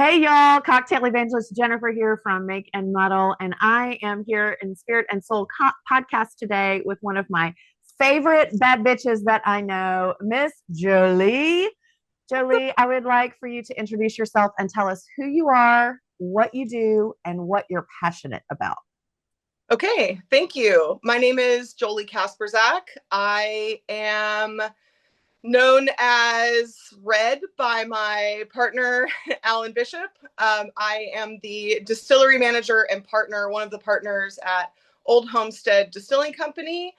Hey y'all, Cocktail Evangelist Jennifer here from Make and Muddle, and I am here in Spirit and Soul podcast today with one of my favorite bad bitches that I know, Miss Jolee. Jolee, I would like for you to introduce yourself and tell us who you are, what you do, and what you're passionate about. Okay, thank you. My name is Jolee Kasperzak. I am known as Red by my partner, Alan Bishop. I am the distillery manager and partner, one of the partners at Old Homestead Distilling Company.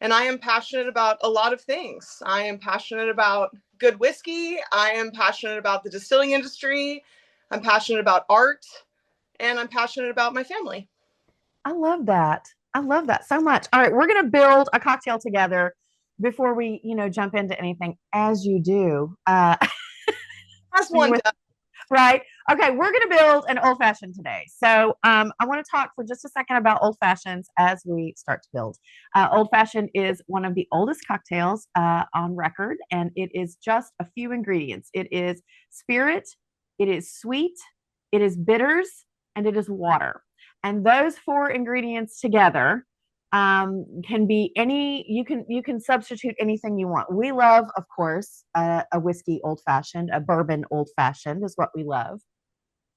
And I am passionate about a lot of things. I am passionate about good whiskey. I am passionate about the distilling industry. I'm passionate about art. And I'm passionate about my family. I love that. I love that so much. All right, we're going to build a cocktail together before we, jump into anything as you do. As one does. Right. Okay, we're going to build an old fashioned today. So I want to talk for just a second about old fashions as we start to build. Old fashioned is one of the oldest cocktails on record, and it is just a few ingredients. It is spirit, it is sweet, it is bitters, and it is water. And those four ingredients together can be any. You can substitute anything you want. We love, of course, a whiskey old fashioned, a bourbon old fashioned is what we love.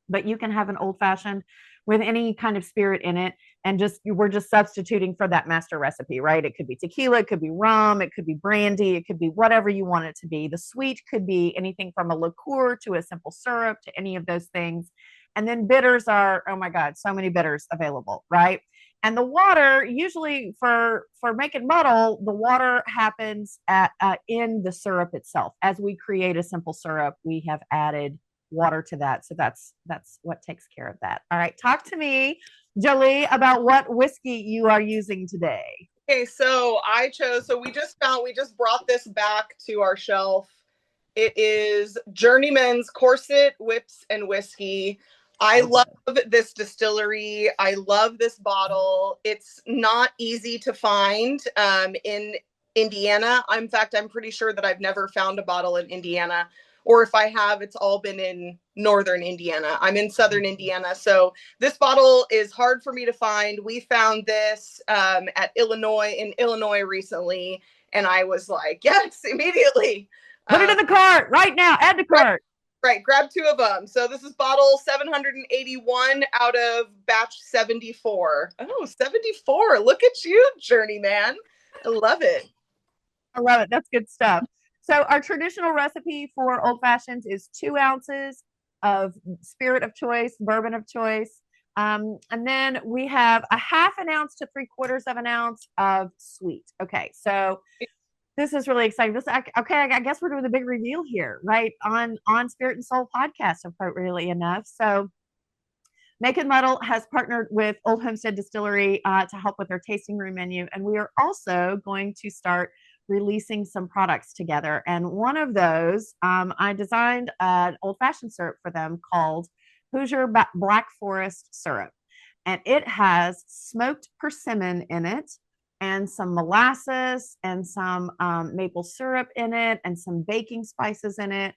But you can have an old fashioned with any kind of spirit in it, and we're just substituting for that master recipe, right? It could be tequila, it could be rum, it could be brandy, it could be whatever you want it to be. The sweet could be anything from a liqueur to a simple syrup to any of those things. And then bitters are, oh my God, so many bitters available, right? And the water, usually for making muddle, the water happens at in the syrup itself. As we create a simple syrup, we have added water to that. So that's what takes care of that. All right, talk to me, Jolee, about what whiskey you are using today. Okay, so we just brought this back to our shelf. It is Journeyman's Corset Whips and Whiskey. I love this distillery. I love this bottle. It's not easy to find in Indiana. In fact, I'm pretty sure that I've never found a bottle in Indiana, or if I have, it's all been in northern Indiana. I'm in southern Indiana, so this bottle is hard for me to find. We found this in Illinois recently, and I was like, yes, immediately. Put it in the cart right now. Add to cart. Right, grab two of them. So this is bottle 781 out of batch 74. Oh, 74. Look at you, journeyman. I love it. I love it. That's good stuff. So our traditional recipe for old fashions is 2 ounces of spirit of choice, bourbon of choice. And then we have a half an ounce to 3/4 of an ounce of sweet. Okay, so this is really exciting. I guess we're doing the big reveal here, right? On Spirit and Soul podcast, appropriately enough. So Make and Muddle has partnered with Old Homestead Distillery to help with their tasting room menu. And we are also going to start releasing some products together. And one of those, I designed an old fashioned syrup for them called Hoosier Black Forest Syrup. And it has smoked persimmon in it, and some molasses and some maple syrup in it, and some baking spices in it.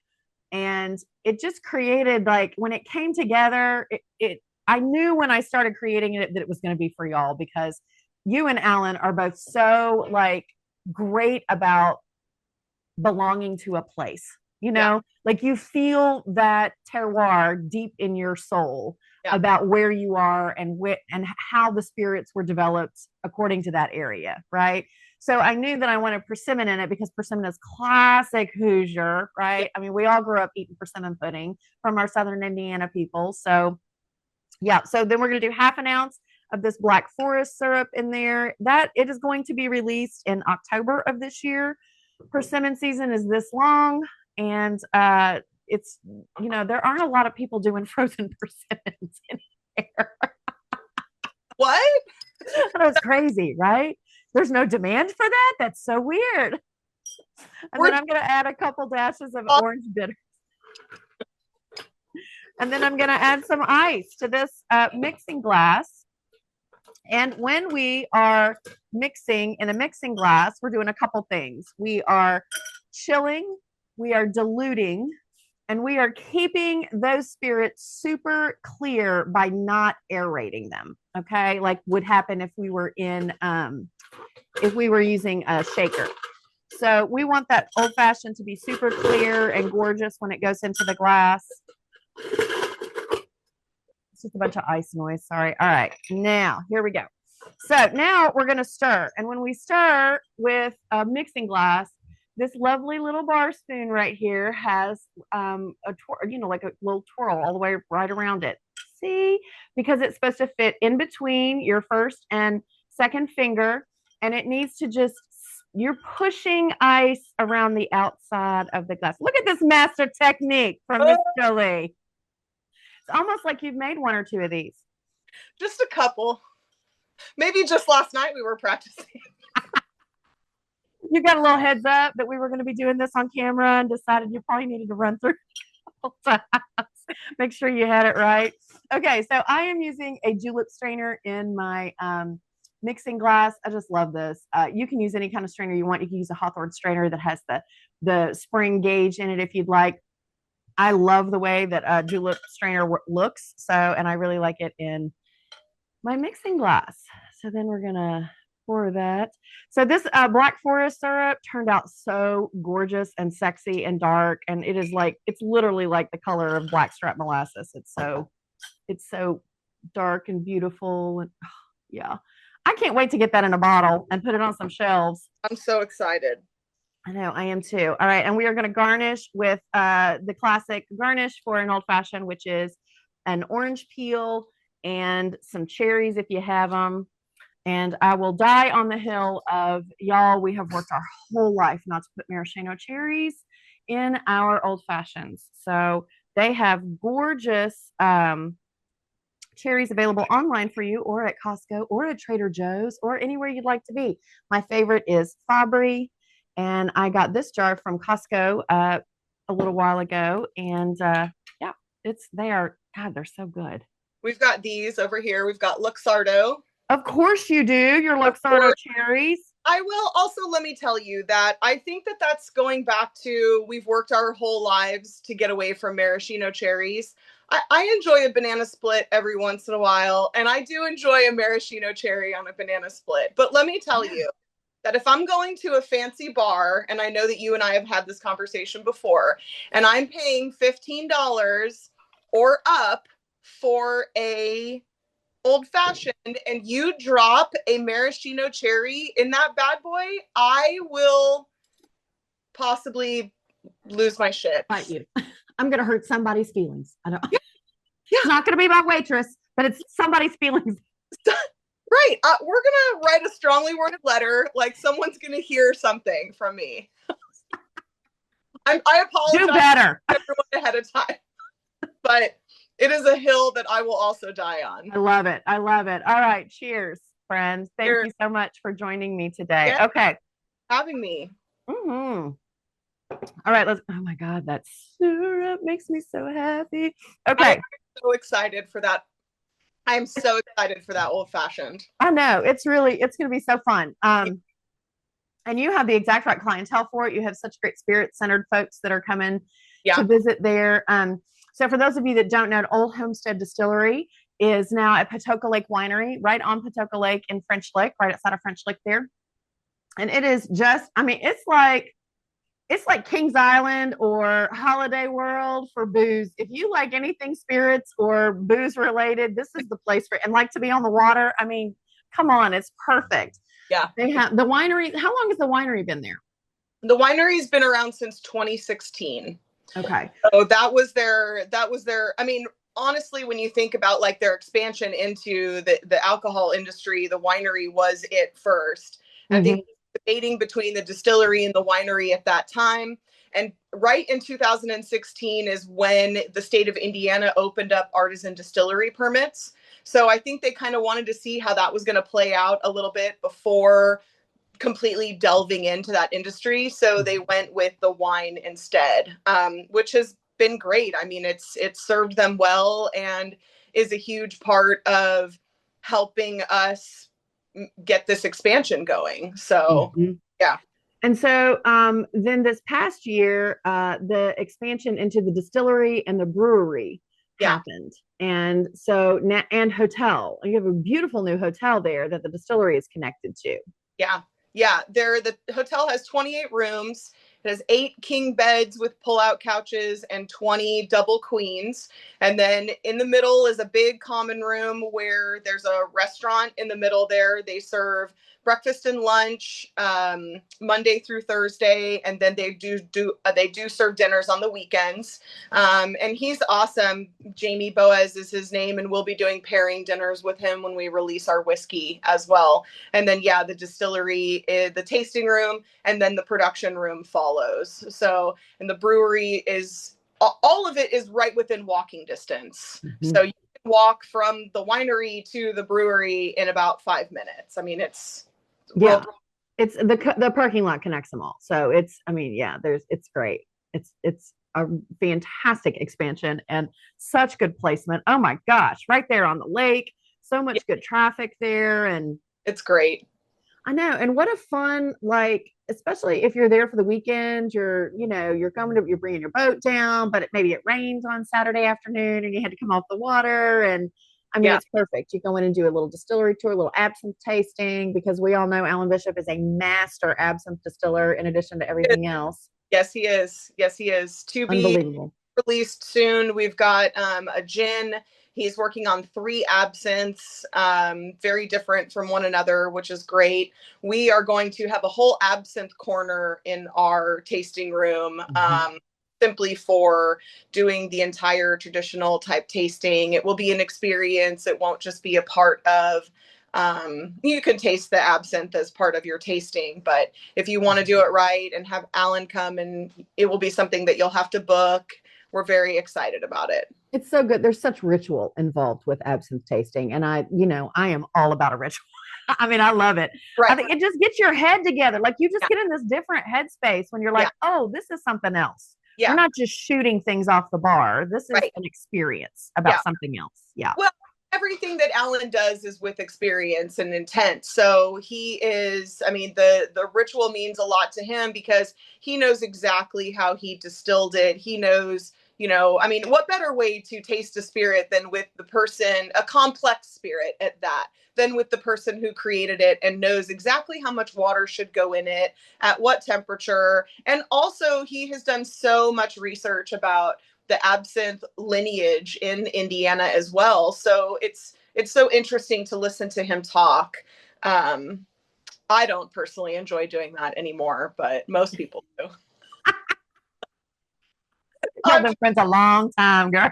And it just created, like, when it came together, I knew when I started creating it that it was going to be for y'all, because you and Alan are both so, like, great about belonging to a place, like you feel that terroir deep in your soul about where you are and how the spirits were developed according to that area, right? So I knew that I wanted persimmon in it because persimmon is classic Hoosier, right? I mean, we all grew up eating persimmon pudding from our southern Indiana people. So so then we're going to do half an ounce of this Black Forest syrup in there. That it is going to be released in October of this year. Persimmon season is this long, and it's, there aren't a lot of people doing frozen persimmons in here. What? That's crazy, right? There's no demand for that. That's so weird. And then I'm going to add a couple dashes of orange bitters. And then I'm going to add some ice to this mixing glass. And when we are mixing in a mixing glass, we're doing a couple things. We are chilling, we are diluting, And we are keeping those spirits super clear by not aerating them. Okay. Like would happen if we were if we were using a shaker. So we want that old fashioned to be super clear and gorgeous when it goes into the glass. It's just a bunch of ice noise. Sorry. All right. Now, here we go. So now we're going to stir. And when we stir with a mixing glass, this lovely little bar spoon right here has like a little twirl all the way right around it. See? Because it's supposed to fit in between your first and second finger. And it needs to just, you're pushing ice around the outside of the glass. Look at this master technique from Miss Jolee. It's almost like you've made one or two of these. Just a couple. Maybe just last night we were practicing. You got a little heads up that we were going to be doing this on camera and decided you probably needed to run through make sure you had it right. Okay, so I am using a julep strainer in my mixing glass. I just love this. You can use any kind of strainer you want. You can use a Hawthorne strainer that has the spring gauge in it if you'd like. I love the way that a julep strainer looks. So, and I really like it in my mixing glass. So then we're going to pour that. So this Black Forest syrup turned out so gorgeous and sexy and dark. And it is like, it's literally like the color of blackstrap molasses. It's so dark and beautiful. And yeah, I can't wait to get that in a bottle and put it on some shelves. I'm so excited. I know, I am too. All right. And we are going to garnish with the classic garnish for an old fashioned, which is an orange peel and some cherries if you have them. And I will die on the hill of, y'all, we have worked our whole life not to put maraschino cherries in our old fashions. So they have gorgeous cherries available online for you, or at Costco, or at Trader Joe's, or anywhere you'd like to be. My favorite is Fabry. And I got this jar from Costco a little while ago. And yeah, they're so good. We've got these over here. We've got Luxardo. Of course you do. Your Luxardo cherries. I will also, let me tell you that I think that that's going back to, we've worked our whole lives to get away from maraschino cherries. I enjoy a banana split every once in a while, and I do enjoy a maraschino cherry on a banana split. But let me tell you that if I'm going to a fancy bar, and I know that you and I have had this conversation before, and I'm paying $15 or up for a old fashioned, and you drop a maraschino cherry in that bad boy, I will possibly lose my shit. Fight you. I'm going to hurt somebody's feelings. I don't. Yeah. It's not going to be my waitress, but it's somebody's feelings. Right. We're going to write a strongly worded letter. Like someone's going to hear something from me. I apologize. Do better. To everyone ahead of time. But it is a hill that I will also die on. I love it. I love it. All right. Cheers, friends. Thank you so much for joining me today. Yeah. Okay. Having me. Mm-hmm. All right. Oh my God. That syrup makes me so happy. Okay. I'm so excited for that. I'm so excited for that old fashioned. I know. It's going to be so fun. And you have the exact right clientele for it. You have such great spirit centered folks that are coming to visit there. So for those of you that don't know, Old Homestead Distillery is now at Patoka Lake Winery, right on Patoka Lake in French Lick, right outside of French Lick there. And it is just, I mean, it's like Kings Island or Holiday World for booze. If you like anything spirits or booze related, this is the place for it. And like to be on the water, I mean, come on, it's perfect. Yeah. They have the winery. How long has the winery been there? The winery's been around since 2016. Okay. So that was their, I mean, honestly, when you think about like their expansion into the alcohol industry, the winery was it first. Mm-hmm. I think debating between the distillery and the winery at that time. And right in 2016 is when the state of Indiana opened up artisan distillery permits. So I think they kind of wanted to see how that was going to play out a little bit before completely delving into that industry. So they went with the wine instead, which has been great. I mean, it's served them well and is a huge part of helping us get this expansion going. So yeah. And so then this past year, the expansion into the distillery and the brewery Yeah. happened. And so now, and hotel. You have a beautiful new hotel there that the distillery is connected to. Yeah. Yeah. The hotel has 28 rooms. It has 8 king beds with pull-out couches and 20 double queens. And then in the middle is a big common room where there's a restaurant in the middle there. They serve breakfast and lunch Monday through Thursday, and then they do serve dinners on the weekends. And he's awesome. Jamie Boaz is his name, and we'll be doing pairing dinners with him when we release our whiskey as well. And then yeah, the distillery, the tasting room, and then the production room follows. So, and the brewery is all of it is right within walking distance. Mm-hmm. So you can walk from the winery to the brewery in about 5 minutes. I mean, it's it's the parking lot connects them all. So it's, I mean, yeah, it's great. It's a fantastic expansion and such good placement. Oh my gosh, right there on the lake. So much good traffic there, and it's great. I know. And what a fun, like, especially if you're there for the weekend, you're bringing your boat down, but maybe it rains on Saturday afternoon and you had to come off the water. And I mean, it's perfect. You go in and do a little distillery tour, a little absinthe tasting, because we all know Alan Bishop is a master absinthe distiller in addition to everything else. Yes, he is. Yes, he is. To be released soon. We've got a gin. He's working on 3 absinthes, very different from one another, which is great. We are going to have a whole absinthe corner in our tasting room, simply for doing the entire traditional type tasting. It will be an experience. It won't just be a part of, you can taste the absinthe as part of your tasting, but if you want to do it right and have Alan come, and it will be something that you'll have to book. We're very excited about it. It's so good. There's such ritual involved with absinthe tasting. And I am all about a ritual. I mean, I love it. Right. I think it just gets your head together. Like you just get in this different headspace when you're like, oh, this is something else. We're not just shooting things off the bar. This is an experience about something else. Yeah. Well, everything that Alan does is with experience and intent. So he is, I mean, the ritual means a lot to him because he knows exactly how he distilled it. He knows, I mean, what better way to taste a spirit than with the person, a complex spirit at that, than with the person who created it and knows exactly how much water should go in it, at what temperature. And also he has done so much research about the absinthe lineage in Indiana as well. So it's so interesting to listen to him talk. I don't personally enjoy doing that anymore, but most people do. I've been friends a long time, girl.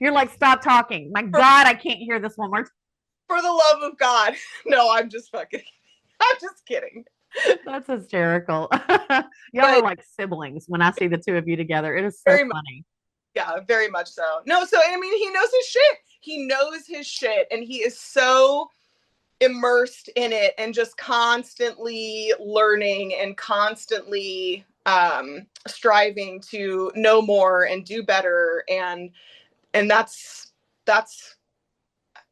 You're like, stop talking. My God, I can't hear this one more time. For the love of God. No, I'm just kidding. That's hysterical. Y'all are like siblings when I see the two of you together. It is so funny. Yeah, very much so. No, so I mean, he knows his shit. He knows his shit, and he is so immersed in it and just constantly learning and constantly striving to know more and do better. And that's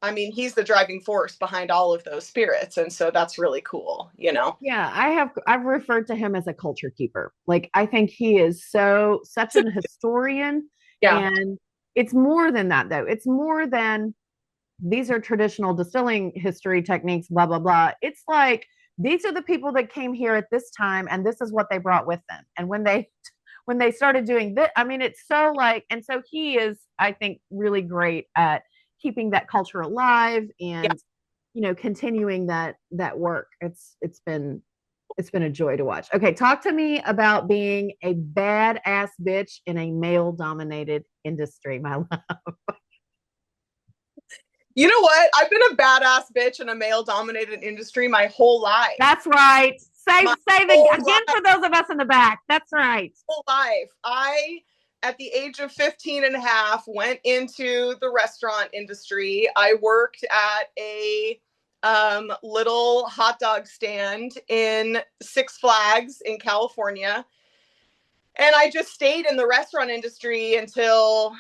I mean, he's the driving force behind all of those spirits. And so that's really cool, Yeah, I've referred to him as a culture keeper. Like, I think he is such an historian. Yeah. And it's more than that, though. It's more than these are traditional distilling history techniques, blah, blah, blah. It's like, these are the people that came here at this time, and this is what they brought with them. And when they started doing this, I mean, it's so like, and so he is, I think, really great at keeping that culture alive and continuing that work. It's been a joy to watch. Okay, talk to me about being a badass bitch in a male dominated industry, my love. You know what? I've been a badass bitch in a male dominated industry my whole life. That's right. Say it again for those of us in the back. That's right. Whole life. I, at the age of 15 and a half, went into the restaurant industry. I worked at a little hot dog stand in Six Flags in California. And I just stayed in the restaurant industry until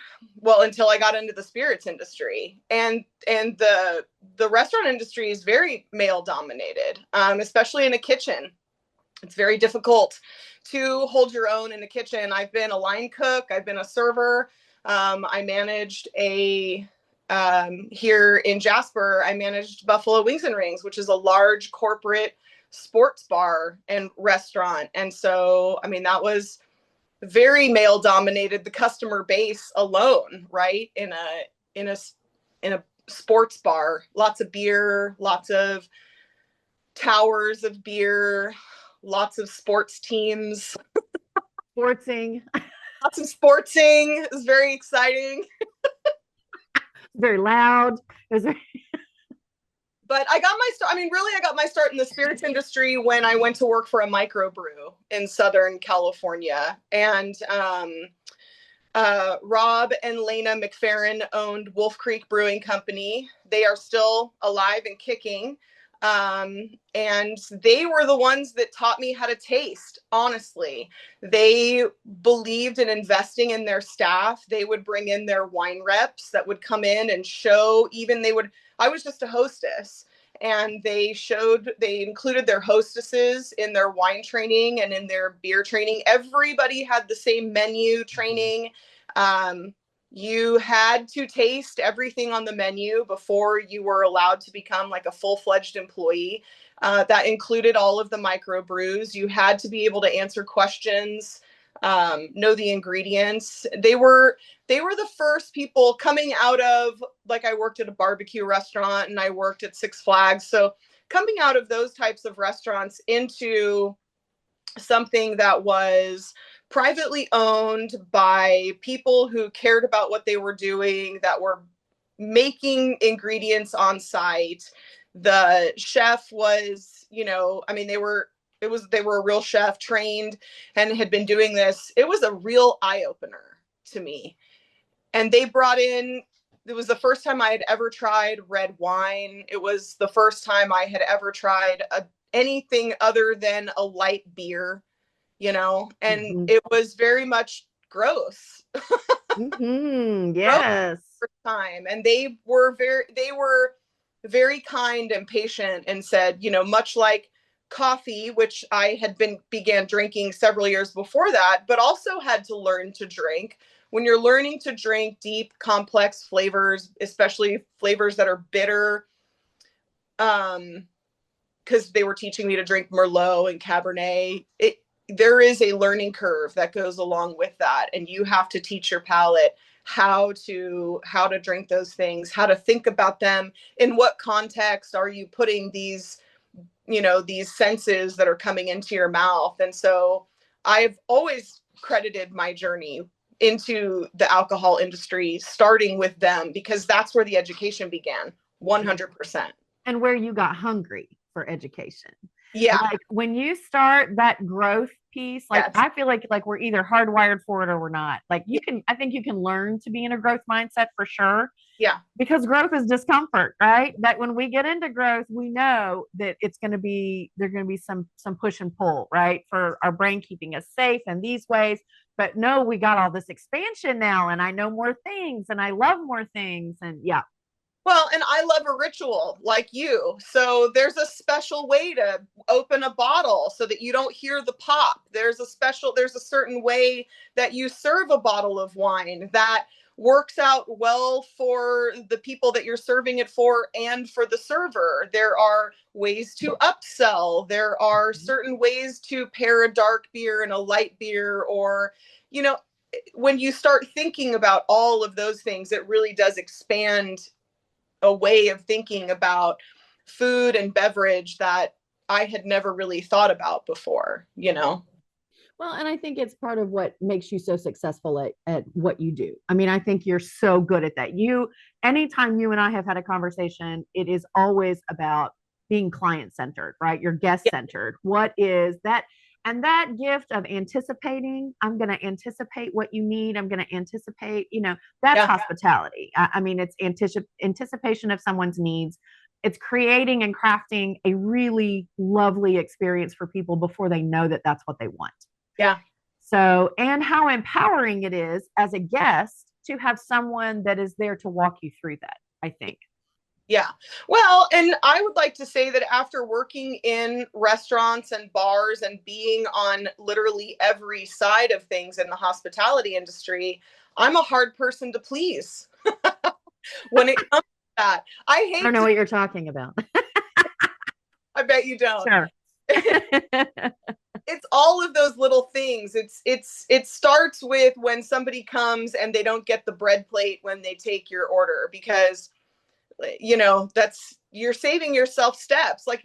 I got into the spirits industry. And the restaurant industry is very male dominated, especially in a kitchen. It's very difficult to hold your own in the kitchen. I've been a line cook, I've been a server. I managed here in Jasper, I managed Buffalo Wings and Rings, which is a large corporate sports bar and restaurant. And so, I mean, that was very male dominated, the customer base alone, right? In a in a sports bar, lots of beer, lots of towers of beer, lots of sports teams, Sportsing. lots of sportsing. It was very exciting. Very loud. It was very... But I got my start. I mean, really, I got my start in the spirits industry when I went to work for a microbrew in Southern California. And Rob and Lena McFerrin owned Wolf Creek Brewing Company. They are still alive and kicking. And they were the ones that taught me how to taste, honestly. They believed in investing in their staff. They would bring in their wine reps that would come in and show, I was just a hostess, and they included their hostesses in their wine training and in their beer training. Everybody had the same menu training. You had to taste everything on the menu before you were allowed to become like a full-fledged employee. That included all of the microbrews. You had to be able to answer questions, know the ingredients. They were the first people coming out of, like, I worked at a barbecue restaurant and I worked at Six Flags. So coming out of those types of restaurants into something that was privately owned by people who cared about what they were doing, that were making ingredients on site. The chef was, I mean, they were a real chef, trained and had been doing this. It was a real eye-opener to me. And they brought in, it was the first time I had ever tried red wine. It was the first time I had ever tried anything other than a light beer, and it was very much gross. Yes. Gross time. And they were very kind and patient and said, much like coffee, which I had began drinking several years before that, but also had to learn to drink. When you're learning to drink deep, complex flavors, especially flavors that are bitter, because they were teaching me to drink Merlot and Cabernet, there is a learning curve that goes along with that. And you have to teach your palate how to drink those things, how to think about them, in what context are you putting these senses that are coming into your mouth. And so I've always credited my journey into the alcohol industry starting with them, because that's where the education began, 100%. And where you got hungry for education. Yeah. Like when you start that growth piece, like yes. I feel like we're either hardwired for it or we're not. Like I think you can learn to be in a growth mindset for sure. Yeah. Because growth is discomfort, right? That when we get into growth, we know that there's going to be some push and pull, right? For our brain keeping us safe in these ways. But no, we got all this expansion now, and I know more things and I love more things. And yeah. Well, and I love a ritual like you. So there's a special way to open a bottle so that you don't hear the pop. There's a certain way that you serve a bottle of wine that works out well for the people that you're serving it for and for the server. There are ways to upsell. There are certain ways to pair a dark beer and a light beer, or, when you start thinking about all of those things, it really does expand a way of thinking about food and beverage that I had never really thought about before, Well, and I think it's part of what makes you so successful at what you do. I mean, I think you're so good at that. Anytime you and I have had a conversation, it is always about being client-centered, right? You're guest-centered. Yeah. What is that? And that gift of anticipating, I'm going to anticipate what you need. I'm going to anticipate, that's hospitality. I mean, it's anticipation of someone's needs. It's creating and crafting a really lovely experience for people before they know that that's what they want. Yeah. So, and how empowering it is as a guest to have someone that is there to walk you through that, I think. Yeah. Well, and I would like to say that after working in restaurants and bars and being on literally every side of things in the hospitality industry, I'm a hard person to please when it comes to that. I I don't hate know to, what you're talking about. I bet you don't. Sure. It's all of those little things. It starts with when somebody comes and they don't get the bread plate when they take your order, because that's, you're saving yourself steps. Like,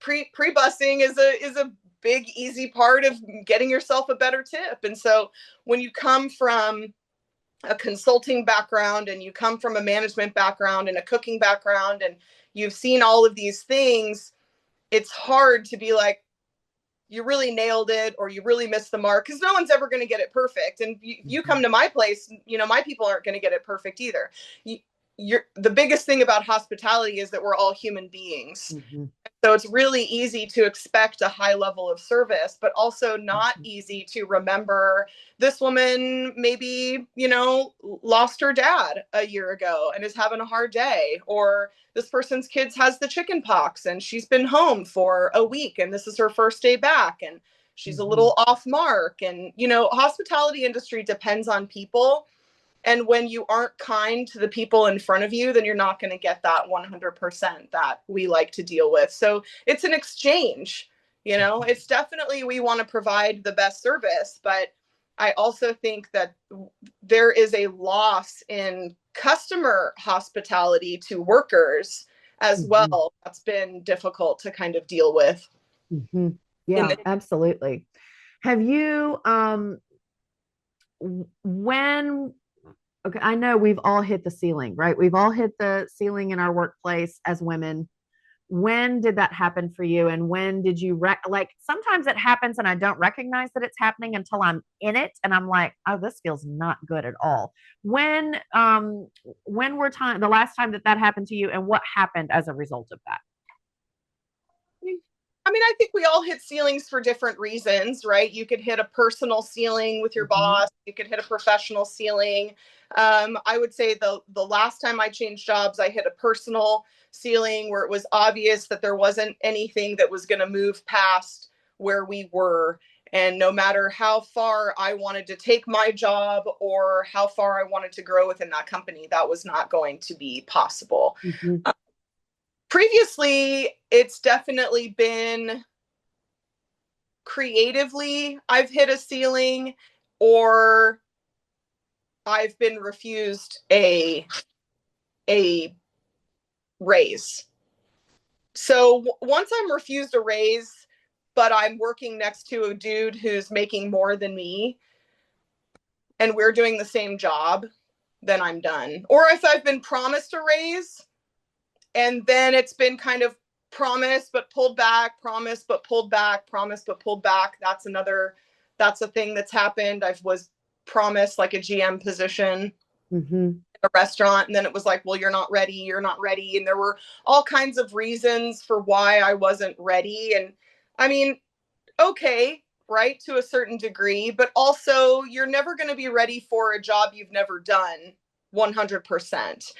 pre-busing is a big easy part of getting yourself a better tip. And so when you come from a consulting background and you come from a management background and a cooking background and you've seen all of these things, it's hard to be like, you really nailed it or you really missed the mark, because no one's ever going to get it perfect. And you come to my place, my people aren't going to get it perfect either. The biggest thing about hospitality is that we're all human beings. Mm-hmm. So it's really easy to expect a high level of service, but also not easy to remember this woman maybe, lost her dad a year ago and is having a hard day, or this person's kids has the chicken pox and she's been home for a week and this is her first day back and she's a little off mark. And, hospitality industry depends on people. And when you aren't kind to the people in front of you, then you're not going to get that 100% that we like to deal with. So it's an exchange. It's definitely, we want to provide the best service, but I also think that there is a loss in customer hospitality to workers as well. That's been difficult to kind of deal with. Yeah, absolutely. Have you, when okay, I know we've all hit the ceiling, right? We've all hit the ceiling in our workplace as women. When did that happen for you? And when did you like sometimes it happens and I don't recognize that it's happening until I'm in it and I'm like, oh, this feels not good at all. When were the last time that happened to you and what happened as a result of that? I mean, I think we all hit ceilings for different reasons, right? You could hit a personal ceiling with your boss. You could hit a professional ceiling. I would say the last time I changed jobs, I hit a personal ceiling where it was obvious that there wasn't anything that was going to move past where we were. And no matter how far I wanted to take my job or how far I wanted to grow within that company, that was not going to be possible. Previously, it's definitely been creatively, I've hit a ceiling or I've been refused a raise. So once I'm refused a raise, but I'm working next to a dude who's making more than me and we're doing the same job, then I'm done. Or if I've been promised a raise and then it's been kind of promised but pulled back, promised but pulled back, promised but pulled back. That's a thing that's happened. I was promised like a GM position in a restaurant, and then it was like, well, you're not ready. And there were all kinds of reasons for why I wasn't ready. And I mean, okay, right, to a certain degree, but also you're never going to be ready for a job you've never done 100%.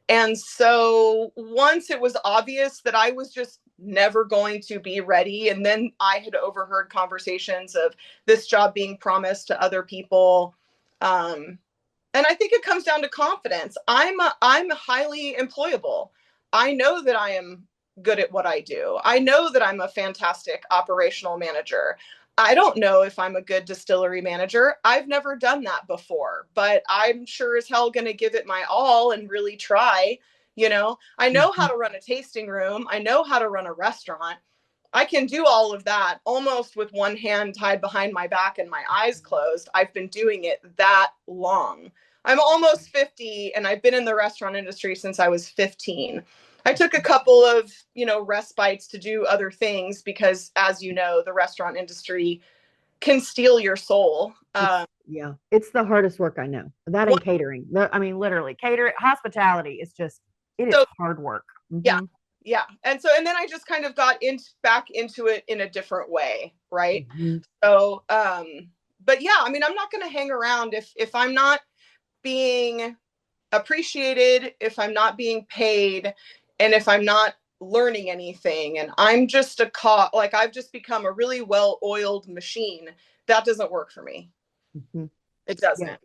And so once it was obvious that I was just never going to be ready, and then I had overheard conversations of this job being promised to other people. And I think it comes down to confidence. I'm highly employable. I know that I am good at what I do. I know that I'm a fantastic operational manager. I don't know if I'm a good distillery manager. I've never done that before, but I'm sure as hell going to give it my all and really try. I know how to run a tasting room. I know how to run a restaurant. I can do all of that almost with one hand tied behind my back and my eyes closed. I've been doing it that long. I'm almost 50 and I've been in the restaurant industry since I was 15. I took a couple of, respites to do other things because, as you know, the restaurant industry can steal your soul. Yeah, it's the hardest work I know. That and catering. I mean, literally, catering, hospitality is just, it is hard work. Yeah. Yeah. And then I just kind of got back into it in a different way. Right. So, but yeah, I mean, I'm not going to hang around if I'm not being appreciated, if I'm not being paid, and if I'm not learning anything, and I'm just a like I've just become a really well-oiled machine, that doesn't work for me. Mhm. It Yeah. doesn't.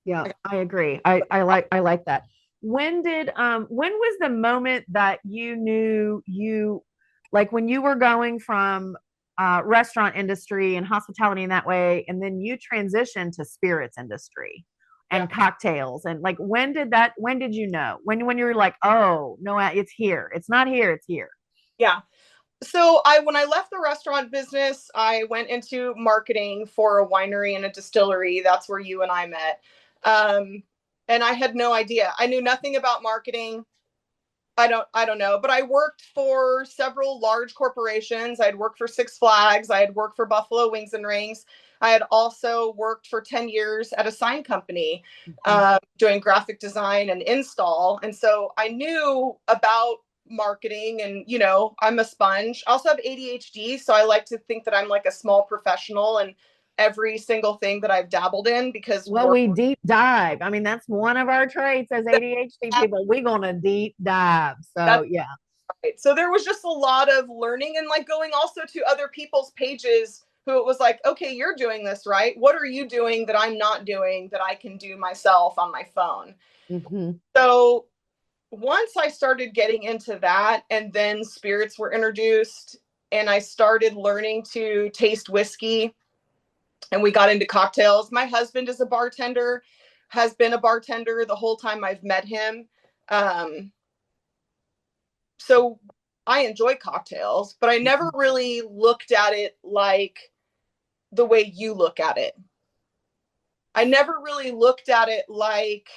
Yeah, I agree. I like that. When was the moment that you knew you, like when you were going from restaurant industry and hospitality in that way, and then you transitioned to spirits industry Yeah. and cocktails, and like when did you know? When you were like, oh no, it's here. It's not here, it's here. Yeah. So when I left the restaurant business, I went into marketing for a winery and a distillery. That's where you and I met. And I had no idea. I knew nothing about marketing. I don't know, but I worked for several large corporations. I had worked for Six Flags. I had worked for Buffalo Wings and Rings. I had also worked for 10 years at a sign company, doing graphic design and install. And so I knew about marketing, and, you know, I'm a sponge. I also have ADHD. So I like to think that I'm like a small professional and every single thing that I've dabbled in, because Well, we deep dive. I mean, that's one of our traits as ADHD people. We're gonna deep dive. So yeah. Right. So there was just a lot of learning, and like going also to other people's pages who it was like, okay, you're doing this, right? What are you doing that I'm not doing that I can do myself on my phone? Mm-hmm. So once I started getting into that, and then spirits were introduced, and I started learning to taste whiskey, and we got into cocktails. My husband is a bartender, has been a bartender the whole time I've met him. So I enjoy cocktails, but I never really looked at it like the way you look at it. I never really looked at it like,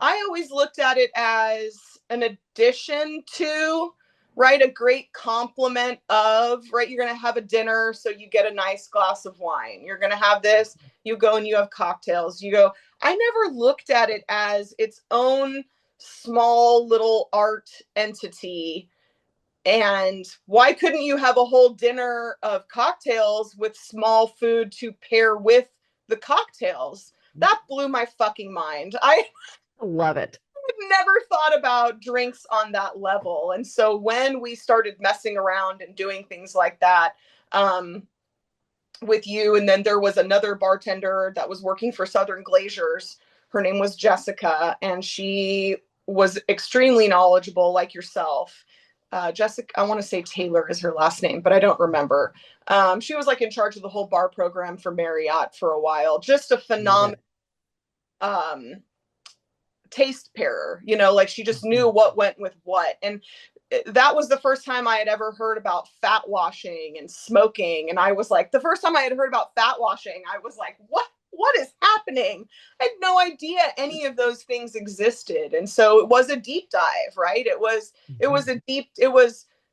I always looked at it as an addition to, right? A great complement of, right? You're going to have a dinner, so you get a nice glass of wine. You're going to have this, you go and you have cocktails. You go, I never looked at it as its own small little art entity. And why couldn't you have a whole dinner of cocktails with small food to pair with the cocktails? That blew my fucking mind. I love it. never thought about drinks on that level. And so when we started messing around and doing things like that, with you, and then there was another bartender that was working for Southern Glaciers. Her name was Jessica, and she was extremely knowledgeable, like yourself. Jessica, I want to say Taylor is her last name, but I don't remember. She was like in charge of the whole bar program for Marriott for a while. Just a phenomenal taste pairer, you know, like she just knew what went with what. And that was the first time I had ever heard about fat washing and smoking. And I was like, the first time I had heard about fat washing, I was like, what is happening? I had no idea any of those things existed. And so it was a deep dive, right? It was,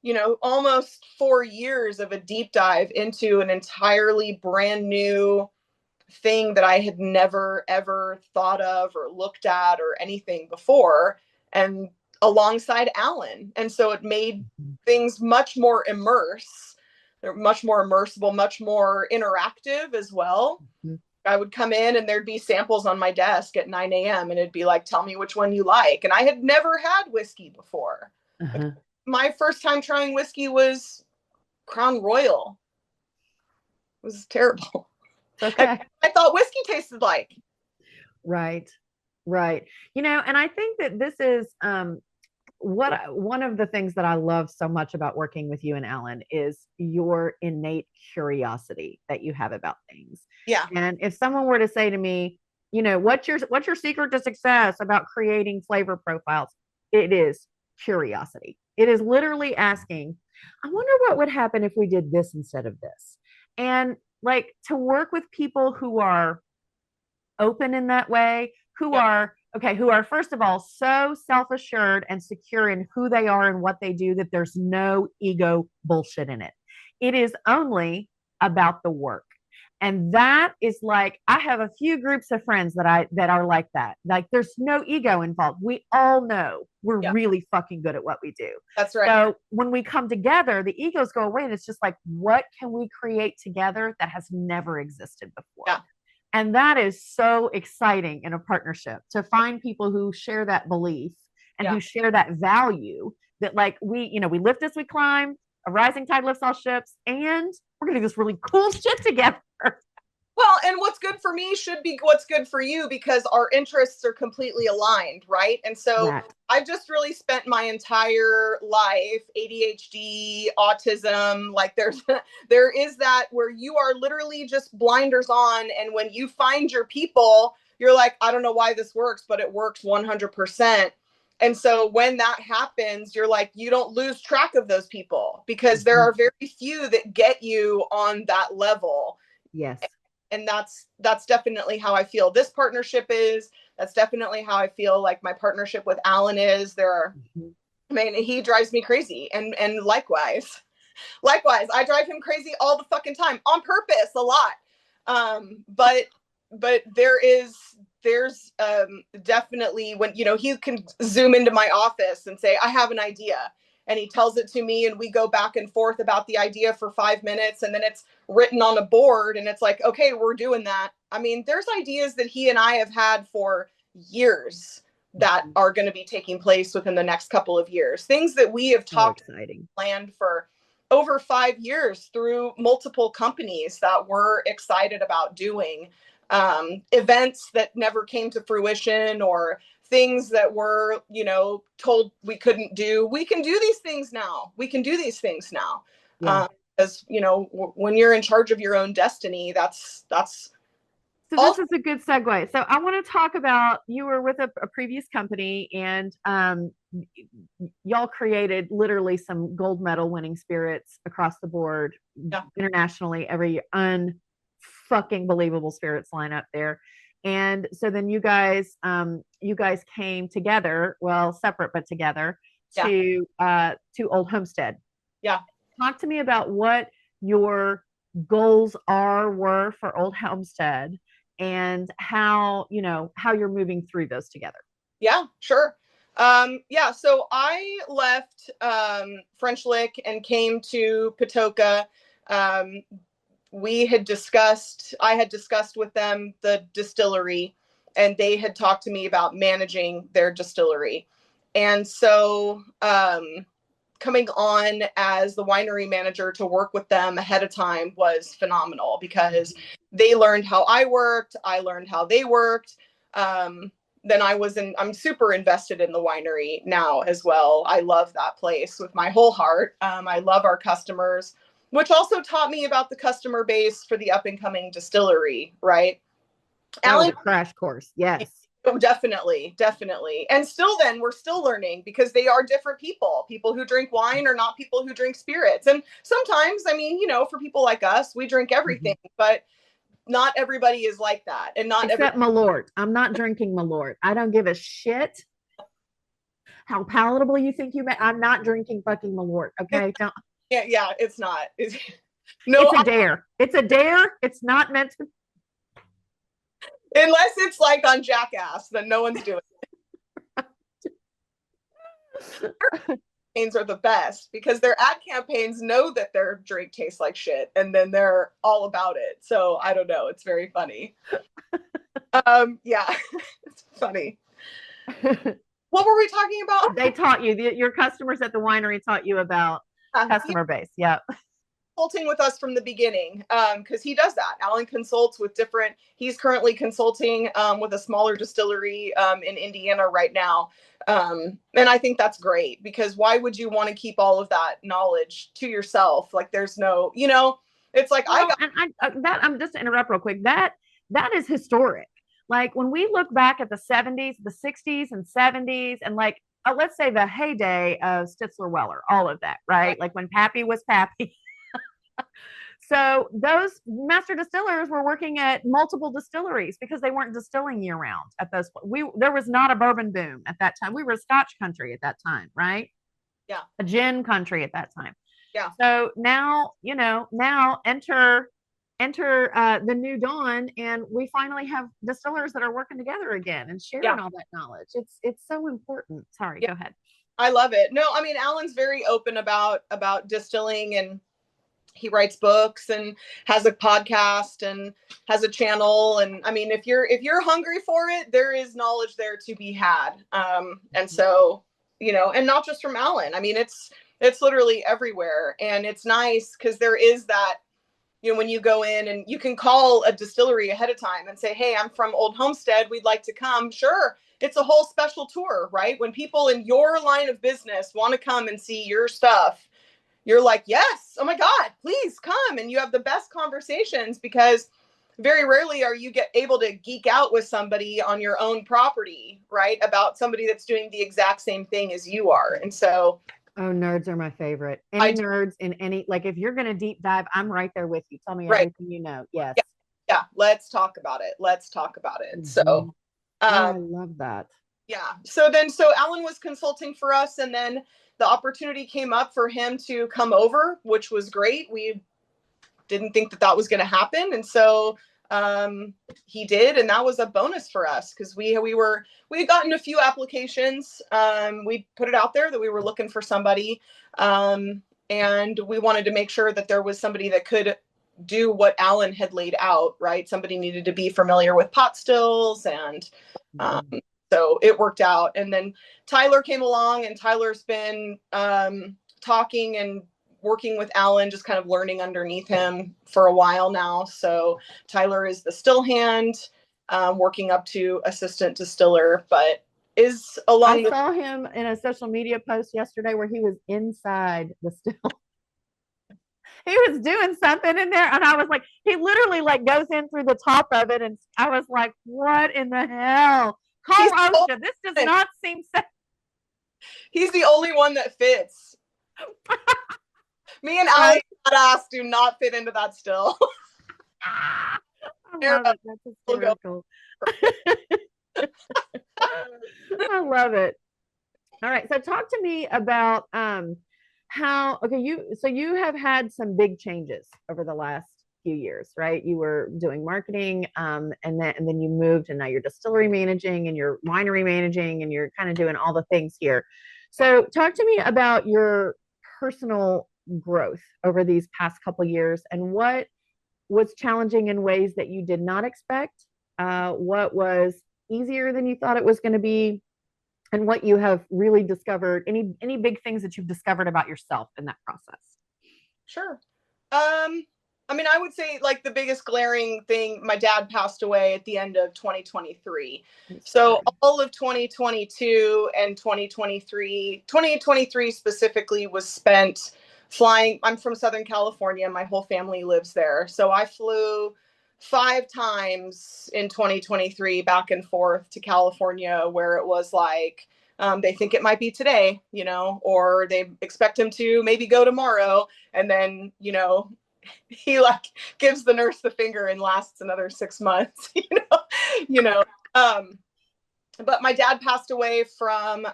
you know, almost 4 years of a deep dive into an entirely brand new thing that I had never, ever thought of or looked at or anything before. And alongside Alan. And so it made things much more they're much more immersible, much more interactive as well. I would come in and there'd be samples on my desk at 9 a.m. and it'd be like, tell me which one you like. And I had never had whiskey before. Like, my first time trying whiskey was Crown Royal. It was terrible. Okay. I thought whiskey tasted like. Right. Right. You know, and I think that this is one of the things that I love so much about working with you and Alan is your innate curiosity that you have about things. Yeah. And if someone were to say to me, you know, what's your secret to success about creating flavor profiles? It is curiosity. It is literally asking, I wonder what would happen if we did this instead of this. And like to work with people who are open in that way, who are first of all so self-assured and secure in who they are and what they do that there's no ego bullshit in it. It is only about the work. And that is like, I have a few groups of friends that are like that. Like there's no ego involved. We all know we're really fucking good at what we do. That's right. So when we come together, the egos go away and it's just like, what can we create together that has never existed before? Yeah. And that is so exciting in a partnership to find people who share that belief and Yeah. who share that value that like we lift as we climb, a rising tide lifts all ships, and we're gonna do this really cool shit together. Well, and what's good for me should be what's good for you because our interests are completely aligned, right? And so Correct. I've just really spent my entire life ADHD, autism, like there is that where you are literally just blinders on, and when you find your people, you're like, I don't know why this works, but it works 100%. And so when that happens, you're like, you don't lose track of those people because there are very few that get you on that level. Yes. And that's definitely how I feel this partnership is. That's definitely how I feel like my partnership with Alan is. There are, I mean, he drives me crazy, and likewise, I drive him crazy all the fucking time on purpose, a lot. But there's definitely when he can zoom into my office and say I have an idea, and he tells it to me, and we go back and forth about the idea for 5 minutes, and then it's written on a board, and it's like, okay, we're doing that. I mean, there's ideas that he and I have had for years that are going to be taking place within the next couple of years. Things that we have talked, planned for over 5 years through multiple companies that we're excited about doing. Events that never came to fruition, or things that were, told we couldn't do. We can do these things now. Yeah. As when you're in charge of your own destiny, that's So this is a good segue. So I want to talk about, you were with a previous company, and y'all created literally some gold medal winning spirits across the board, internationally, every unfucking believable spirits lineup there. And so then you guys came together, well, separate but together, to Old Homestead. Yeah. Talk to me about what your goals were for Old Homestead, and how you're moving through those together. Yeah, sure. So I left French Lick and came to Patoka. I had discussed with them the distillery, and they had talked to me about managing their distillery. And so coming on as the winery manager to work with them ahead of time was phenomenal, because they learned how I worked. I learned how they worked. Then I'm super invested in the winery now as well. I love that place with my whole heart. I love our customers, which also taught me about the customer base for the up and coming distillery, right? That was a crash course. Yes. Oh, definitely. And still then we're still learning, because they are different people. People who drink wine are not people who drink spirits. And sometimes, I mean, for people like us, we drink everything, but not everybody is like that. And not except Malort. I'm not drinking Malort. I don't give a shit how palatable you think you may. I'm not drinking fucking Malort. Okay. Don't. Yeah, it's not. It's a dare. It's a dare. It's not meant to. Unless it's like on Jackass, then no one's doing it. Campaigns are the best, because their ad campaigns know that their drink tastes like shit, and then they're all about it. So I don't know. It's very funny. Yeah, it's funny. What were we talking about? They taught you, your customers at the winery taught you about customer base. Yeah. Consulting with us from the beginning, because he does that. Alan consults with different. He's currently consulting with a smaller distillery in Indiana right now, and I think that's great, because why would you want to keep all of that knowledge to yourself? Like, there's no, it's like, I'm just to interrupt real quick. That is historic. Like, when we look back at the 70s, the 60s and 70s, and like, let's say the heyday of Stitzler Weller, all of that, right? Like when Pappy was Pappy. So those master distillers were working at multiple distilleries, because they weren't distilling year round at those points. There was not a bourbon boom at that time. We were a Scotch country at that time, right? Yeah. A gin country at that time. Yeah. So now, enter the new dawn, and we finally have distillers that are working together again and sharing all that knowledge. It's so important. Sorry, go ahead. I love it. No, I mean, Alan's very open about distilling, and he writes books and has a podcast and has a channel. And I mean, if you're hungry for it, there is knowledge there to be had. And so, and not just from Alan. I mean, it's literally everywhere. And it's nice because there is that, when you go in and you can call a distillery ahead of time and say, hey, I'm from Old Homestead, we'd like to come. Sure. It's a whole special tour, right? When people in your line of business want to come and see your stuff, you're like, yes, oh my God, please come. And you have the best conversations, because very rarely are you able to geek out with somebody on your own property, right? About somebody that's doing the exact same thing as you are. And so, oh, nerds are my favorite. Any nerds in any, like, if you're going to deep dive, I'm right there with you. Tell me everything you know. Yes. Yeah. Let's talk about it. Mm-hmm. So, I love that. Yeah. So Alan was consulting for us, and then the opportunity came up for him to come over, which was great. We didn't think that was going to happen. And so he did. And that was a bonus for us, because we had gotten a few applications. We put it out there that we were looking for somebody. And we wanted to make sure that there was somebody that could do what Alan had laid out, right? Somebody needed to be familiar with pot stills, and so it worked out. And then Tyler came along, and Tyler's been talking and working with Alan, just kind of learning underneath him for a while now. So Tyler is the still hand, working up to assistant distiller, but is along. I saw him in a social media post yesterday where he was inside the still. He was doing something in there, and I was like, he literally like goes in through the top of it, and I was like, what in the hell? Call OSHA. This does not seem safe. He's the only one that fits. Me and Alex ass do not fit into that still. I love it. That's hysterical. I love it. All right. So talk to me about you have had some big changes over the last few years, right? You were doing marketing, and then you moved, and now you're distillery managing, and you're winery managing, and you're kind of doing all the things here. So talk to me about your personal growth over these past couple of years, and what was challenging in ways that you did not expect, what was easier than you thought it was going to be, and what you have really discovered, any big things that you've discovered about yourself in that process. Sure. I mean, I would say like the biggest glaring thing, my dad passed away at the end of 2023. So all of 2022 and 2023 specifically was spent flying. I'm from Southern California. My whole family lives there. So I flew 5 times in 2023 back and forth to California, where it was like, they think it might be today, or they expect him to maybe go tomorrow. And then, he like gives the nurse the finger and lasts another 6 months, but my dad passed away from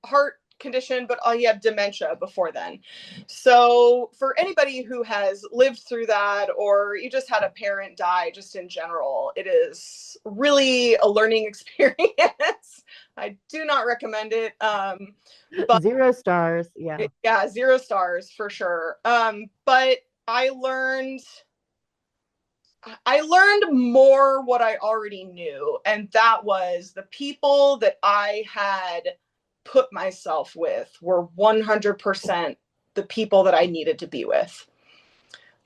heart condition, but he had dementia before then. So for anybody who has lived through that, or you just had a parent die, just in general, it is really a learning experience. I do not recommend it. But 0 stars. Yeah, 0 stars for sure. But I learned more what I already knew, and that was the people that I had put myself with were 100% the people that I needed to be with.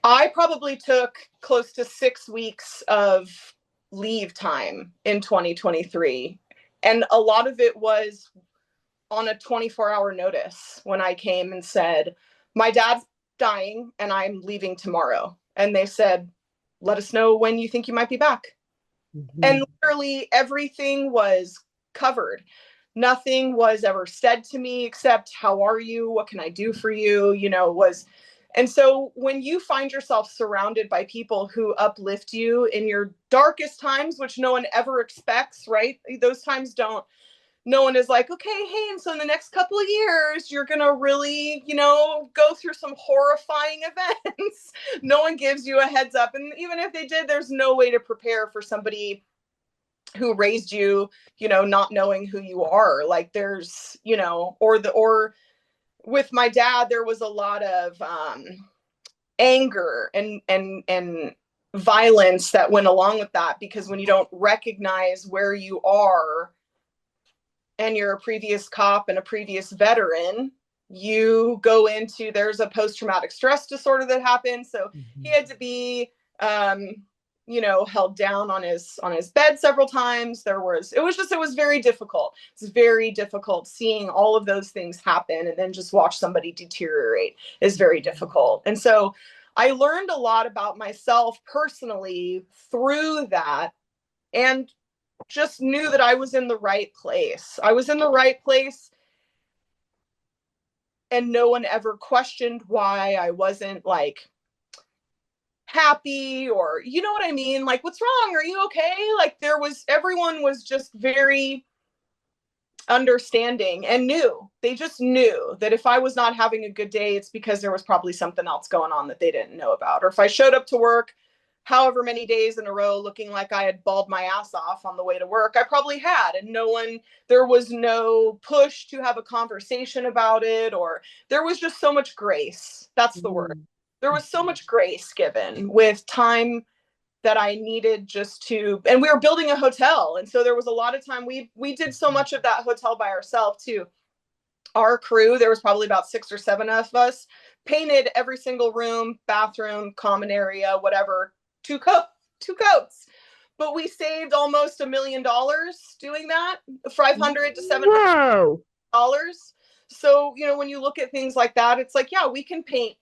I probably took close to 6 weeks of leave time in 2023, and a lot of it was on a 24-hour notice when I came and said, my dad's dying and I'm leaving tomorrow. And they said, let us know when you think you might be back. Mm-hmm. And literally everything was covered. Nothing was ever said to me except, how are you? What can I do for you? And so when you find yourself surrounded by people who uplift you in your darkest times, which no one ever expects, right? Those times no one is like, okay, hey, and so in the next couple of years, you're going to really, go through some horrifying events. No one gives you a heads up. And even if they did, there's no way to prepare for somebody who raised you, not knowing who you are. Like there's, or with my dad, there was a lot of anger and violence that went along with that, because when you don't recognize where you are and you're a previous cop and a previous veteran, you go into, there's a post-traumatic stress disorder that happened. So he had to be held down on his bed several times. It was very difficult. It's very difficult seeing all of those things happen and then just watch somebody deteriorate is very difficult. And so I learned a lot about myself personally through that, and just knew that I was in the right place. I was in the right place, and no one ever questioned why I wasn't like happy, or you know what I mean? Like, what's wrong? Are you okay? Like, everyone was just very understanding and they just knew that if I was not having a good day, it's because there was probably something else going on that they didn't know about. Or if I showed up to work however many days in a row looking like I had bawled my ass off on the way to work, I probably had, and there was no push to have a conversation about it, or there was just so much grace. That's the word. There was so much grace given with time that I needed and we were building a hotel. And so there was a lot of time, we did so much of that hotel by ourselves too. Our crew, there was probably about 6 or 7 of us, painted every single room, bathroom, common area, whatever, two coats. But we saved almost $1 million doing that, 500 to $700. So, when you look at things like that, it's like, yeah, we can paint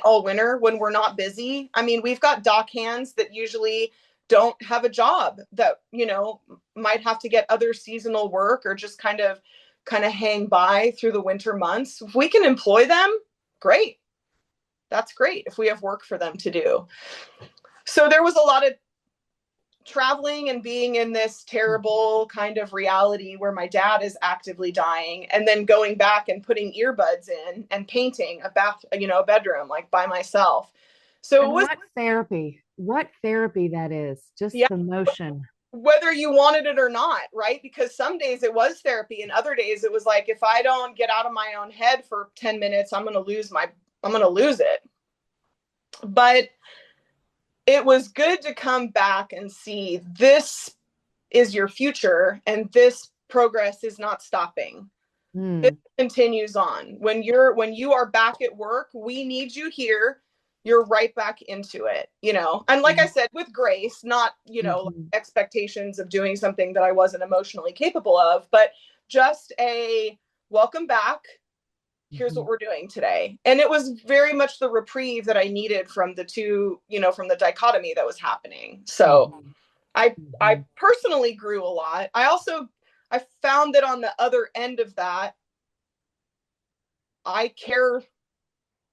all winter when we're not busy. I mean, we've got dock hands that usually don't have a job, that, might have to get other seasonal work or just kind of hang by through the winter months. If we can employ them, great. That's great if we have work for them to do. So there was a lot of traveling and being in this terrible kind of reality where my dad is actively dying, and then going back and putting earbuds in and painting a bedroom like by myself. So and what therapy that is, just the motion, whether you wanted it or not, right? Because some days it was therapy, and other days it was like, if I don't get out of my own head for 10 minutes, I'm going to lose it. But it was good to come back and see, this is your future, and this progress is not stopping. It continues on. When you are back at work, we need you here. You're right back into it, and like I said, with grace, not, expectations of doing something that I wasn't emotionally capable of, but just a welcome back. Here's what we're doing today. And it was very much the reprieve that I needed from the two, from the dichotomy that was happening. So I personally grew a lot. I found that on the other end of that, I care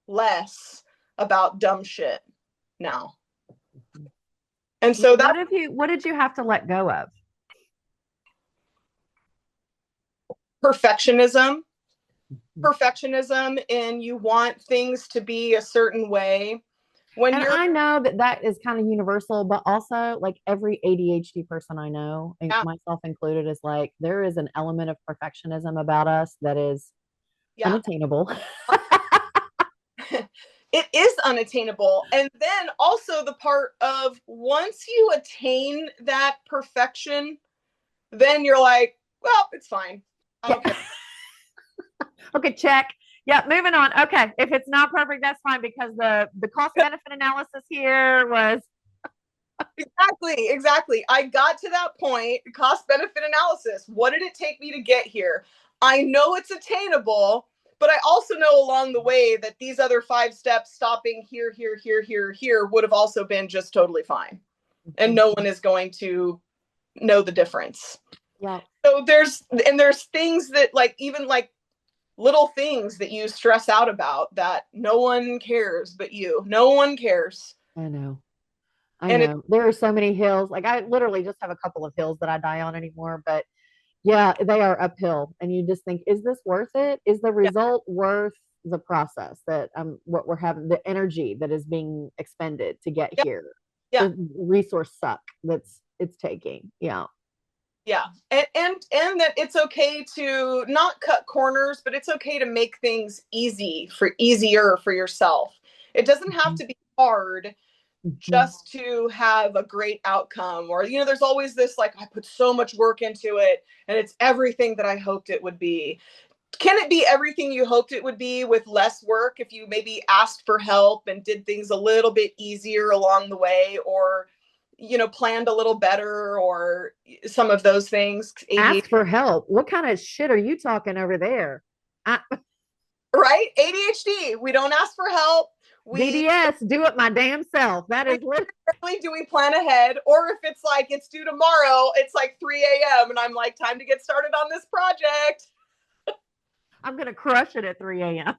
less about dumb shit now. And so what did you have to let go of? Perfectionism, and you want things to be a certain way. I know that is kind of universal, but also like every ADHD person I know, and myself included, is like, there is an element of perfectionism about us that is unattainable. It is unattainable. And then also the part of, once you attain that perfection, then you're like, well, it's fine. Okay. Okay, check. Yeah, moving on. Okay, if it's not perfect, that's fine, because the cost benefit analysis here was exactly. I got to that point, cost benefit analysis. What did it take me to get here? I know it's attainable, but I also know along the way that these other 5 steps, stopping here, would have also been just totally fine. And no one is going to know the difference. Yeah. So there's things that, like, even like little things that you stress out about that no one cares but you. No one cares. I know. There are so many hills. Like, I literally just have a couple of hills that I die on anymore, but yeah, they are uphill. And you just think, is this worth it? Is the result worth the process that what we're having, the energy that is being expended to get here? The resource suck it's taking. Yeah. And that it's okay to not cut corners, but it's okay to make things easier for yourself. It doesn't have Mhm. to be hard Mhm. just to have a great outcome. Or, there's always this like, I put so much work into it and it's everything that I hoped it would be. Can it be everything you hoped it would be with less work if you maybe asked for help and did things a little bit easier along the way, or planned a little better, or some of those things? Ask for help. What kind of shit are you talking over there? I, Right? ADHD. We don't ask for help. We DDS, do it my damn self. That is literally. rarely do we plan ahead. Or if it's like it's due tomorrow, it's like 3 a.m. and I'm like, time to get started on this project. I'm gonna crush it at 3 a.m.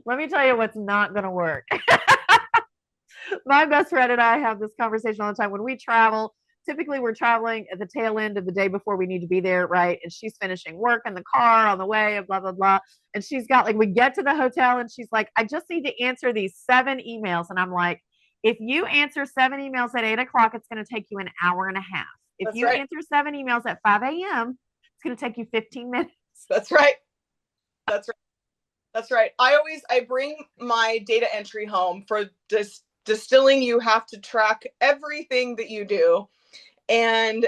Let me tell you what's not gonna work. My best friend and I have this conversation all the time when we travel. Typically, we're traveling at the tail end of the day before we need to be there, right? And she's finishing work in the car on the way, and blah, blah, blah. And she's got like, we get to the hotel and she's like, I just need to answer these 7 emails. And I'm like, if you answer 7 emails at 8 o'clock, it's going to take you an hour and a half. If That's you right. answer 7 emails at 5 a.m., it's going to take you 15 minutes. That's right. That's right. That's right. I bring my data entry home. For this distilling, you have to track everything that you do. And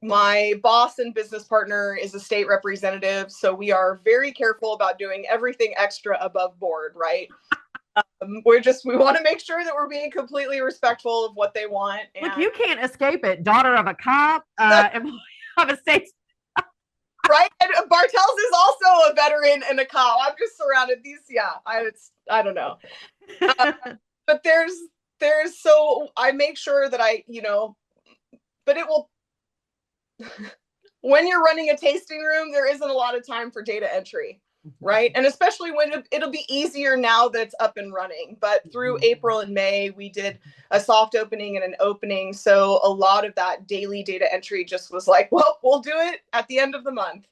my boss and business partner is a state representative, so we are very careful about doing everything extra above board, right? We want to make sure that we're being completely respectful of what they want. Look, you can't escape it. Daughter of a cop, employee of a state. Right? And Bartels is also a veteran and a cop. I'm just surrounded. I don't know. But so I make sure that but it will, when you're running a tasting room, there isn't a lot of time for data entry, right? And especially when it'll be easier now that it's up and running. But through April and May, we did a soft opening and an opening. So a lot of that daily data entry just was like, well, we'll do it at the end of the month.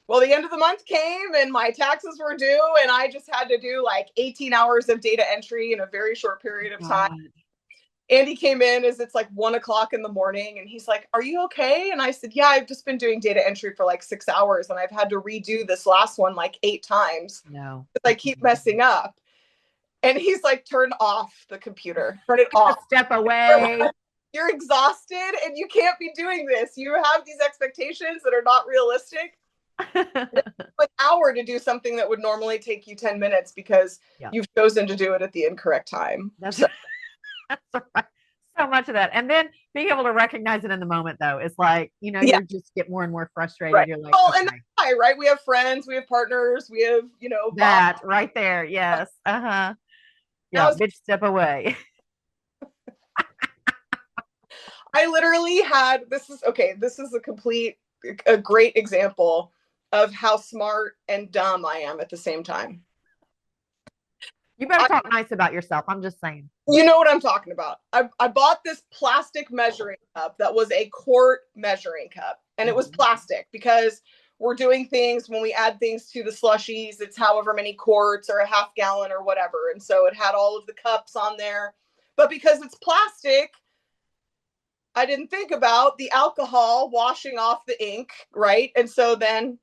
Well, the end of the month came and my taxes were due, and I just had to do like 18 hours of data entry in a very short period of time. Andy came in as it's like 1 o'clock in the morning and he's like, are you okay? And I said, yeah, I've just been doing data entry for like 6 hours and I've had to redo this last one like 8 times. No. Because I keep messing up. And he's like, turn off the computer. Turn it off. Step away. You're exhausted and you can't be doing this. You have these expectations that are not realistic. An hour to do something that would normally take you 10 minutes because you've chosen to do it at the incorrect time. That's right. So much of that. And then being able to recognize it in the moment, though, is like, you just get more and more frustrated. Right. You're like, and that's why, right? We have friends, we have partners, we have, that right there. Yes. Yeah. Bitch, step away. I literally had, this is a great example of how smart and dumb I am at the same time. You better talk nice about yourself. I'm just saying. You know what I'm talking about. I bought this plastic measuring cup that was a quart measuring cup. And it was plastic because we're doing things, when we add things to the slushies, it's however many quarts or a half gallon or whatever. And so it had all of the cups on there. But because it's plastic, I didn't think about the alcohol washing off the ink, right? And so then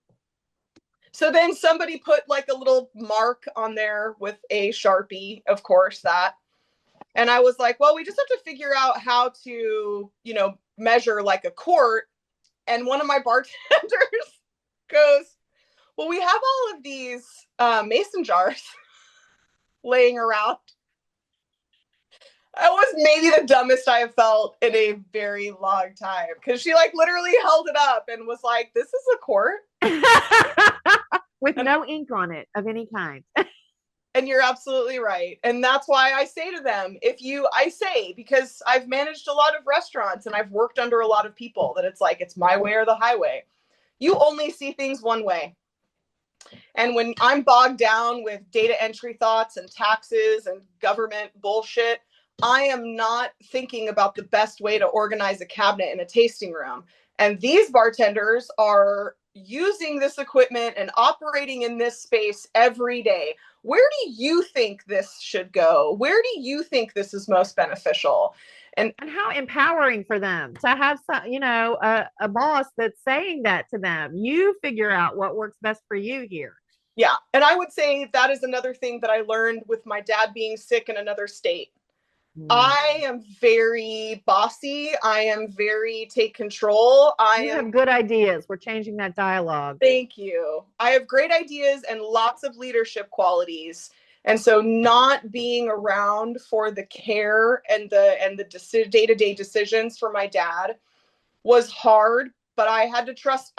somebody put like a little mark on there with a Sharpie, of course, that. And I was like, well, we just have to figure out how to, measure like a quart. And one of my bartenders goes, well, we have all of these mason jars laying around. That was maybe the dumbest I have felt in a very long time, because she like literally held it up and was like, this is a quart. With no ink on it of any kind. And you're absolutely right. And that's why I say to them, because I've managed a lot of restaurants and I've worked under a lot of people, that it's like, it's my way or the highway. You only see things one way. And when I'm bogged down with data entry thoughts and taxes and government bullshit, I am not thinking about the best way to organize a cabinet in a tasting room. And these bartenders are using this equipment and operating in this space every day. Where do you think this should go? Where do you think this is most beneficial? And how empowering for them to have some, a boss that's saying that to them. You figure out what works best for you here. Yeah. And I would say that is another thing that I learned with my dad being sick in another state. Mm. I am very bossy. I am very take control. I You am, have good ideas. We're changing that dialogue. thank you. I have great ideas and lots of leadership qualities. And so not being around for the care and the day-to-day decisions for my dad was hard, but I had to trust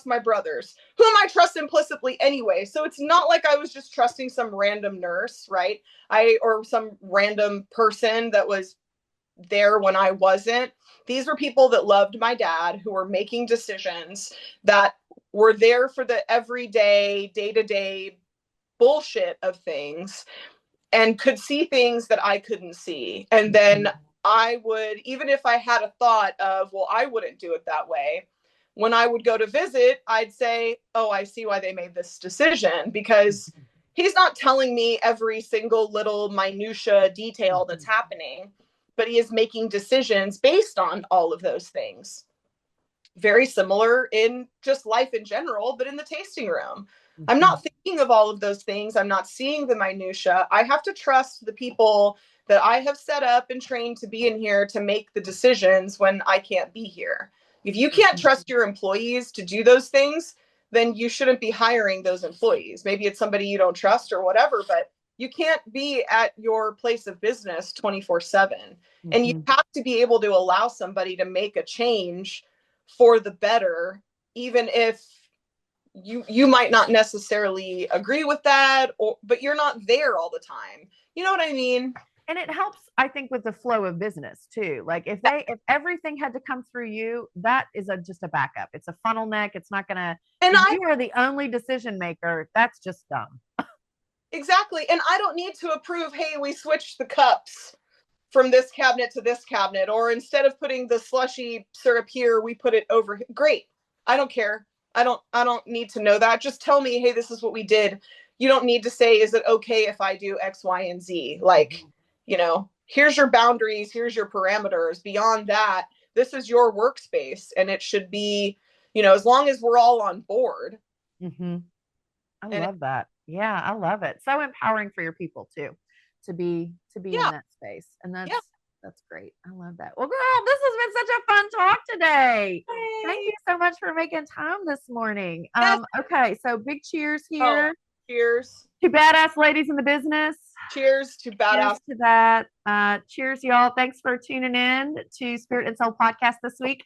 my brothers, whom I trust implicitly anyway. So it's not like I was just trusting some random nurse, right? Or some random person that was there when I wasn't. These were people that loved my dad, who were making decisions, that were there for the everyday, day-to-day bullshit of things, and could see things that I couldn't see. And then I would, even if I had a thought of, well, I wouldn't do it that way, when I would go to visit, I'd say, oh, I see why they made this decision, because he's not telling me every single little minutia detail that's happening, but he is making decisions based on all of those things. Very similar in just life in general, but in the tasting room. I'm not thinking of all of those things. I'm not seeing the minutia. I have to trust the people that I have set up and trained to be in here to make the decisions when I can't be here. If you can't trust your employees to do those things, then you shouldn't be hiring those employees. Maybe it's somebody you don't trust or whatever, but you can't be at your place of business 24/7. And you have to be able to allow somebody to make a change for the better, even if you might not necessarily agree with that, or but you're not there all the time. You know what I mean? And it helps, I think, with the flow of business too. Like if everything had to come through you, that is just a backup. It's a funnel neck. It's not gonna, And if I you are the only decision maker, that's just dumb. exactly, and I don't need to approve, hey, we switched the cups from this cabinet to this cabinet, or instead of putting the slushy syrup here, we put it over here. Great. I don't care. I don't need to know that. Just tell me, hey, this is what we did. You don't need to say, is it okay if I do X, Y, and Z? Like, here's your boundaries, here's your parameters. Beyond that, this is your workspace, and it should be, as long as we're all on board. Mm-hmm. I And love that. Yeah, I love it. So empowering for your people too, to be in yeah, that space. And yeah. that's great. I love that. Well, girl, this has been such a fun talk today. Thank Hey, you so much for making time this morning. yes. Okay, so big cheers Oh, here cheers. to badass ladies in the business. Cheers to Cheers badass. to that. Cheers, y'all. Thanks for tuning in to Spirit and Soul Podcast this week.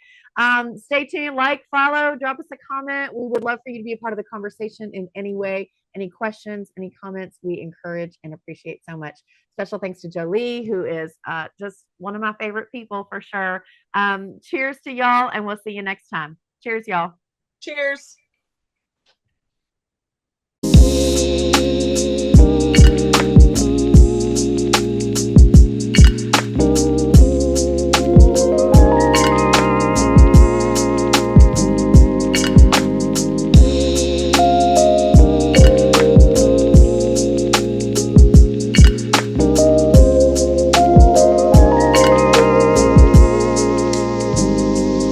Stay tuned, like, follow, drop us a comment. We would love for you to be a part of the conversation in any way. Any questions, any comments, we encourage and appreciate so much. Special thanks to Jolee, who is just one of my favorite people for sure. Cheers to y'all, and we'll see you next time. Cheers, y'all. Cheers.